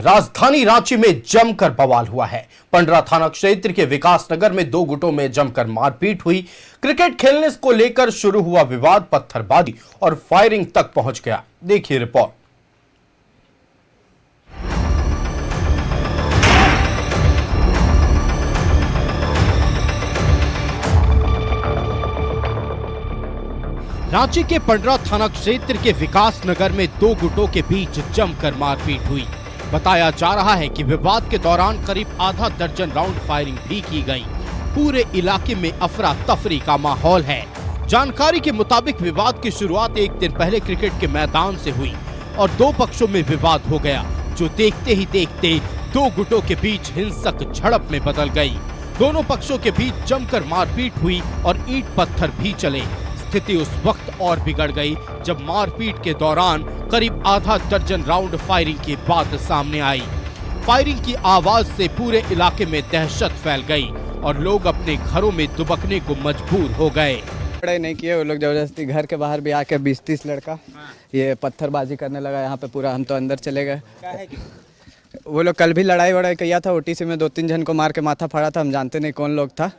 राजधानी रांची में जमकर बवाल हुआ है। पंडरा थाना क्षेत्र के विकास नगर में दो गुटों में जमकर मारपीट हुई। क्रिकेट खेलने को लेकर शुरू हुआ विवाद पत्थरबाजी और फायरिंग तक पहुंच गया। देखिए रिपोर्ट। रांची के पंडरा थाना क्षेत्र के विकास नगर में दो गुटों के बीच जमकर मारपीट हुई। बताया जा रहा है कि विवाद के दौरान करीब आधा दर्जन राउंड फायरिंग भी की गई। पूरे इलाके में अफरा तफरी का माहौल है। जानकारी के मुताबिक विवाद की शुरुआत एक दिन पहले क्रिकेट के मैदान से हुई और दो पक्षों में विवाद हो गया, जो देखते ही देखते दो गुटों के बीच हिंसक झड़प में बदल गई। दोनों पक्षों के बीच जमकर मारपीट हुई और ईंट पत्थर भी चले। स्थिति उस वक्त और बिगड़ गई जब मारपीट के दौरान करीब आधा दर्जन राउंड फायरिंग की बात सामने आई। फायरिंग की आवाज से पूरे इलाके में दहशत फैल गई और लोग अपने घरों में दुबकने को मजबूर हो गए। पढ़ाई नहीं किए वो लोग, जबरदस्ती घर के बाहर भी आके 20-30 लड़का ये पत्थरबाजी करने लगा यहाँ पे पूरा। हम तो अंदर चले गए। वो लोग कल भी लड़ाई वड़ाई किया था। ओटीसी में 2-3 जन को मार के माथा फाड़ा था। हम जानते नहीं कौन लोग था,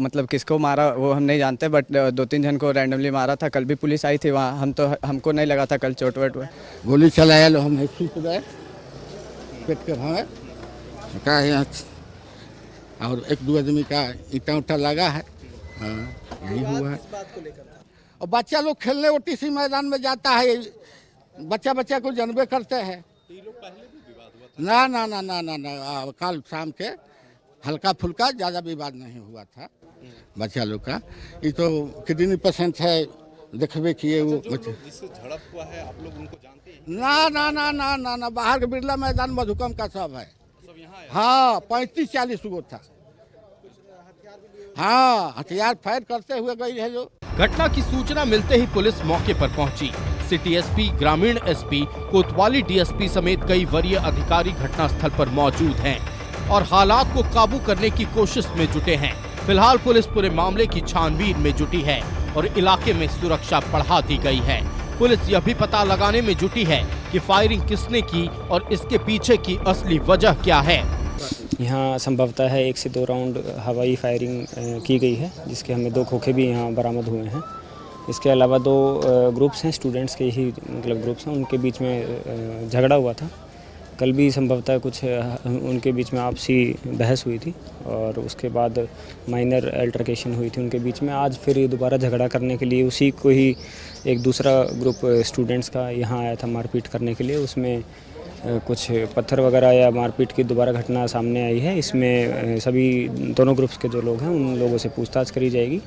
मतलब किसको मारा वो हम नहीं जानते, बट 2-3 जन को रैंडमली मारा था। कल भी पुलिस आई थी वहाँ। हमको नहीं लगा था कल चोट वोट हुआ। गोली चलाया लो, हम सूख गए पेट के भावे का है और एक दो आदमी का ईटा उटा लगा है। यही हुआ है। और बच्चा लोग खेलने ओटीसी मैदान में जाता है, बच्चा को जानबे करते हैं। ना ना ना ना ना ना कल शाम के हल्का फुल्का ज़्यादा विवाद नहीं हुआ था बच्चा लोग का। ये तो किडनी पेशेंट है, देखबे किए वो जिससे झड़प हुआ है। आप लोग उनको जानते हैं? ना ना ना ना ना ना बाहर के बिरला मैदान मधुकम का सब है। सब यहाँ है? हाँ 35-40 गो था। हाँ हथियार फायर करते हुए गई है। जो घटना की सूचना मिलते ही पुलिस मौके पर पहुंची। सिटी एसपी, ग्रामीण एसपी, कोतवाली डीएसपी समेत कई वरीय अधिकारी घटनास्थल पर मौजूद हैं और हालात को काबू करने की कोशिश में जुटे हैं। फिलहाल पुलिस पूरे मामले की छानबीन में जुटी है और इलाके में सुरक्षा बढ़ा दी गई है। पुलिस यह भी पता लगाने में जुटी है कि फायरिंग किसने की और इसके पीछे की असली वजह क्या है। यहाँ संभवतः है 1 से 2 राउंड हवाई फायरिंग की गई है, जिसके हमें 2 खोखे भी यहाँ बरामद हुए हैं। इसके अलावा 2 ग्रुप्स हैं, स्टूडेंट्स के ही मतलब ग्रुप्स हैं, उनके बीच में झगड़ा हुआ था। कल भी संभवतः कुछ उनके बीच में आपसी बहस हुई थी और उसके बाद माइनर अल्टरकेशन हुई थी उनके बीच में। आज फिर दोबारा झगड़ा करने के लिए उसी को ही एक दूसरा ग्रुप स्टूडेंट्स का यहाँ आया था मारपीट करने के लिए। उसमें कुछ पत्थर वगैरह या मारपीट की दोबारा घटना सामने आई है। इसमें सभी दोनों ग्रुप्स के जो लोग हैं उन लोगों से पूछताछ करी जाएगी।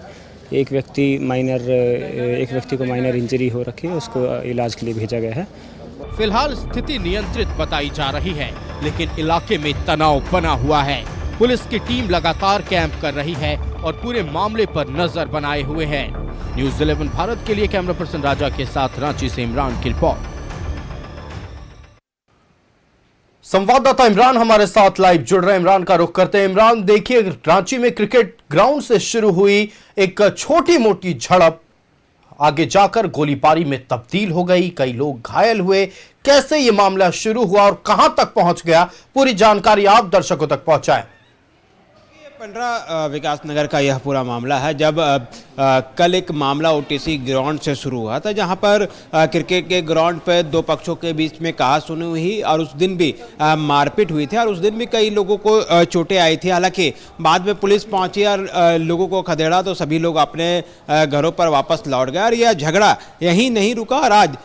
एक व्यक्ति को माइनर इंजरी हो रखी है, उसको इलाज के लिए भेजा गया है। फिलहाल स्थिति नियंत्रित बताई जा रही है, लेकिन इलाके में तनाव बना हुआ है। पुलिस की टीम लगातार कैंप कर रही है और पूरे मामले पर नजर बनाए हुए है। न्यूज़ 11 भारत के लिए कैमरा पर्सन राजा के साथ रांची से इमरान की रिपोर्ट। संवाददाता इमरान हमारे साथ लाइव जुड़ रहे हैं। इमरान का रुख करते हैं। इमरान, देखिए रांची में क्रिकेट ग्राउंड से शुरू हुई एक छोटी मोटी झड़प आगे जाकर गोलीबारी में तब्दील हो गई। कई लोग घायल हुए। कैसे ये मामला शुरू हुआ और कहां तक पहुंच गया, पूरी जानकारी आप दर्शकों तक पहुंचाएं। पंडरा विकास नगर का यह पूरा मामला है। जब कल एक मामला ओटीसी ग्राउंड से शुरू हुआ था, जहां पर क्रिकेट के ग्राउंड पर 2 पक्षों के बीच में कहा-सुनी हुई और उस दिन भी मारपीट हुई थी और उस दिन भी कई लोगों को चोटें आई थी। हालांकि बाद में पुलिस पहुंची और लोगों को खदेड़ा तो सभी लोग अपने घरों पर वापस लौट गए और यह झगड़ा यहीं नहीं रुका और आज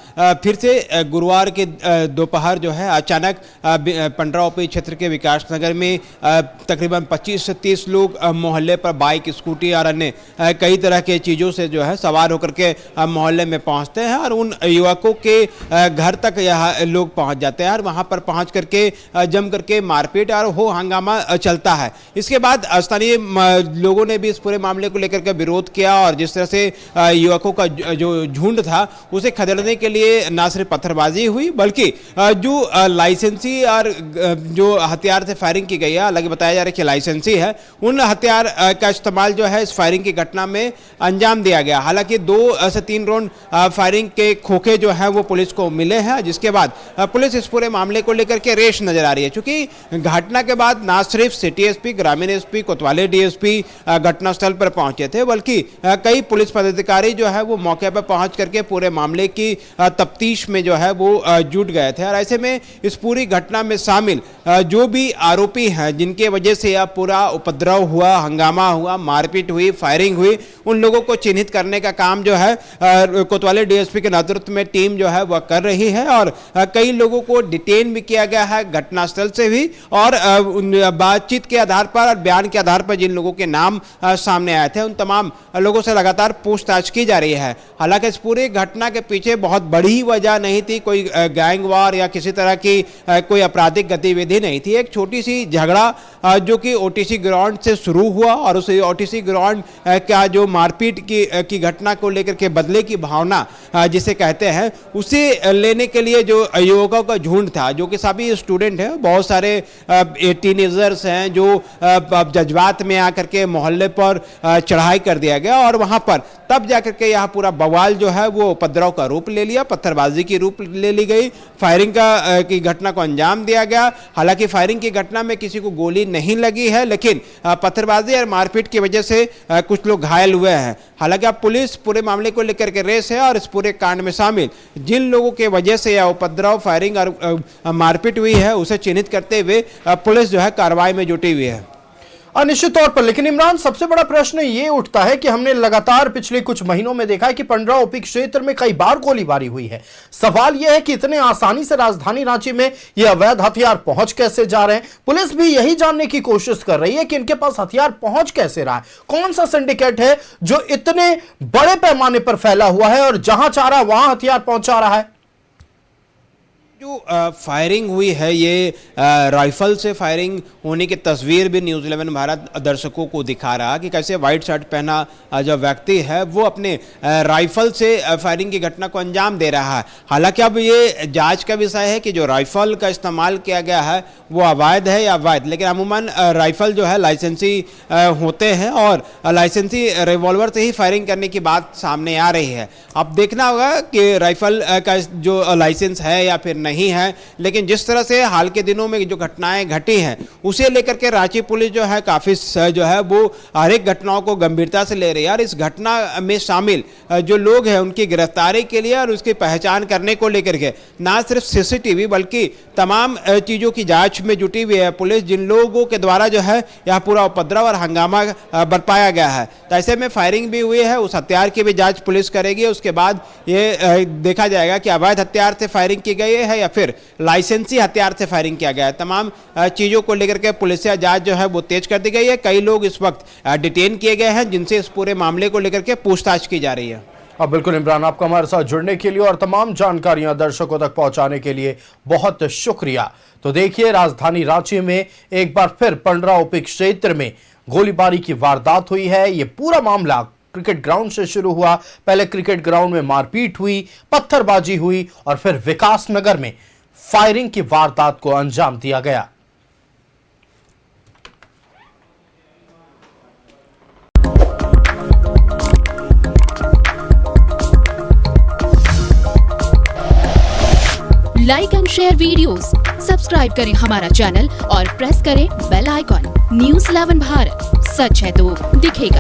फिर से गुरुवार के दोपहर जो है अचानक पंडरा ओपी क्षेत्र के विकास नगर में तकरीबन 25 से 30 लोग मोहल्ले पर बाइक, स्कूटी और अन्य कई तरह के चीज़ों से जो है सवार होकर के मोहल्ले में पहुंचते हैं और उन युवकों के घर तक यह लोग पहुंच जाते हैं और वहां पर पहुंच करके जम करके मारपीट और हो हंगामा चलता है। इसके बाद स्थानीय लोगों ने भी इस पूरे मामले को लेकर के विरोध किया और जिस तरह से युवकों का जो झुंड था उसे खदेड़ने के लिए न सिर्फ पत्थरबाजी हुई बल्कि जो लाइसेंसी और जो हथियार से फायरिंग की गई है, हालांकि बताया जा रहा है कि लाइसेंसी है, उन हथियार का इस्तेमाल जो है इस फायरिंग की घटना में अंजाम दिया गया। हालांकि 2 से 3 राउंड फायरिंग के खोखे जो है वो पुलिस को मिले हैं, जिसके बाद पुलिस इस पूरे मामले को लेकर के रेश नजर आ रही है। चूंकि घटना के बाद ना सिर्फ सिटी एसपी, ग्रामीण एसपी, कोतवाली डीएसपी घटनास्थल पर पहुंचे थे, बल्कि कई पुलिस पदाधिकारी जो है वो मौके पर पहुंच करके पूरे मामले की तफ्तीश में जो है वो जुट गए थे। और ऐसे में इस पूरी घटना में शामिल जो भी आरोपी हैं, जिनके वजह से यह पूरा उपद्रव हुआ, हंगामा हुआ, मारपीट हुई, फायरिंग हुई, उन लोगों को चिन्हित करने का काम जो है कोतवाली डीएसपी के नेतृत्व में टीम जो है वह कर रही है। और कई लोगों को डिटेन भी किया गया है घटनास्थल से भी, और बातचीत के आधार पर और बयान के आधार पर जिन लोगों के नाम सामने आए थे उन तमाम लोगों से लगातार पूछताछ की जा रही है। हालांकि इस पूरी घटना के पीछे बहुत बड़ी वजह नहीं थी, कोई गैंग वार या किसी तरह की कोई आपराधिक गतिविधि नहीं थी। एक छोटी सी झगड़ा जो कि ओटीसी ग्राउंड से शुरू हुआ और उस ओटीसी ग्राउंड का जो मारपीट की घटना को लेकर के बदले की भावना जिसे कहते हैं, उसे लेने के लिए जो युवकों का झुंड था, जो कि सभी स्टूडेंट हैं, बहुत सारे टीनेजर्स हैं, जो जज्बात में आकर के मोहल्ले पर चढ़ाई कर दिया गया और वहां पर तब जाकर के यह पूरा बवाल जो है वो उपद्रव का रूप ले लिया, पत्थरबाजी की रूप ले ली गई, फायरिंग की घटना को अंजाम दिया गया। हालांकि फायरिंग की घटना में किसी को गोली नहीं लगी है, लेकिन पत्थरबाजी और मारपीट की वजह से कुछ लोग घायल हुए हैं। हालांकि अब पुलिस पूरे मामले को लेकर के रेस है और इस पूरे कांड में शामिल जिन लोगों के वजह से यह उपद्रव, फायरिंग और मारपीट हुई है उसे चिन्हित करते हुए पुलिस जो है कार्रवाई में जुटी हुई है। निश्चित तौर पर, लेकिन इमरान, सबसे बड़ा प्रश्न ये उठता है कि हमने लगातार पिछले कुछ महीनों में देखा है कि पंडरा ओपी क्षेत्र में कई बार गोलीबारी हुई है। सवाल यह है कि इतने आसानी से राजधानी रांची में ये अवैध हथियार पहुंच कैसे जा रहे हैं। पुलिस भी यही जानने की कोशिश कर रही है कि इनके पास हथियार पहुंच कैसे रहा है, कौन सा सिंडिकेट है जो इतने बड़े पैमाने पर फैला हुआ है और जहां चाह रहा वहां हथियार पहुंचा रहा है। जो फायरिंग हुई है ये राइफल से फायरिंग होने की तस्वीर भी न्यूज़ 11 भारत दर्शकों को दिखा रहा कि कैसे व्हाइट शर्ट पहना जो व्यक्ति है वो अपने राइफल से फायरिंग की घटना को अंजाम दे रहा है। हालांकि अब ये जांच का विषय है कि जो राइफल का इस्तेमाल किया गया है वो अवैध है या अवैध, लेकिन अमूमन राइफल जो है लाइसेंसी होते हैं और लाइसेंसी रिवॉल्वर से ही फायरिंग करने की बात सामने आ रही है। अब देखना होगा कि राइफल का जो लाइसेंस है या फिर नहीं है, लेकिन जिस तरह से हाल के दिनों में जो घटनाएं घटी हैं उसे लेकर के रांची पुलिस जो है काफी जो है वो हर एक घटनाओं को गंभीरता से ले रही है और इस घटना में शामिल जो लोग हैं उनकी गिरफ्तारी के लिए और उसकी पहचान करने को लेकर के ना सिर्फ सीसीटीवी बल्कि तमाम चीजों की जांच में जुटी हुई है पुलिस, जिन लोगों के द्वारा जो है यह पूरा उपद्रव और हंगामा बरपाया गया है। तो ऐसे में फायरिंग भी हुई है, उस हथियार की भी जांच पुलिस करेगी, उसके बाद ये देखा जाएगा कि अवैध हथियार से फायरिंग की गई है या फिर लाइसेंसी हथियार से फायरिंग किया गया है। तमाम चीजों को लेकर के पुलिस जांच जो है वो तेज कर दी गई है। कई लोग इस वक्त डिटेन किए गए हैं जिनसे इस पूरे मामले को लेकर के पूछताछ की जा रही है। अब बिल्कुल इमरान, आपका हमारे साथ जुड़ने के लिए और तमाम जानकारियां दर्शकों तक पहुंचाने के लिए बहुत शुक्रिया। तो देखिए, राजधानी रांची में एक बार फिर पंडरा ओपी क्षेत्र में गोलीबारी की वारदात हुई है। ये पूरा मामला क्रिकेट ग्राउंड से शुरू हुआ। पहले क्रिकेट ग्राउंड में मारपीट हुई, पत्थरबाजी हुई और फिर विकास नगर में फायरिंग की वारदात को अंजाम दिया गया। Like and share videos, subscribe करें हमारा चैनल और प्रेस करें बेल आइकॉन। न्यूज़ 11 भारत, सच है तो दिखेगा।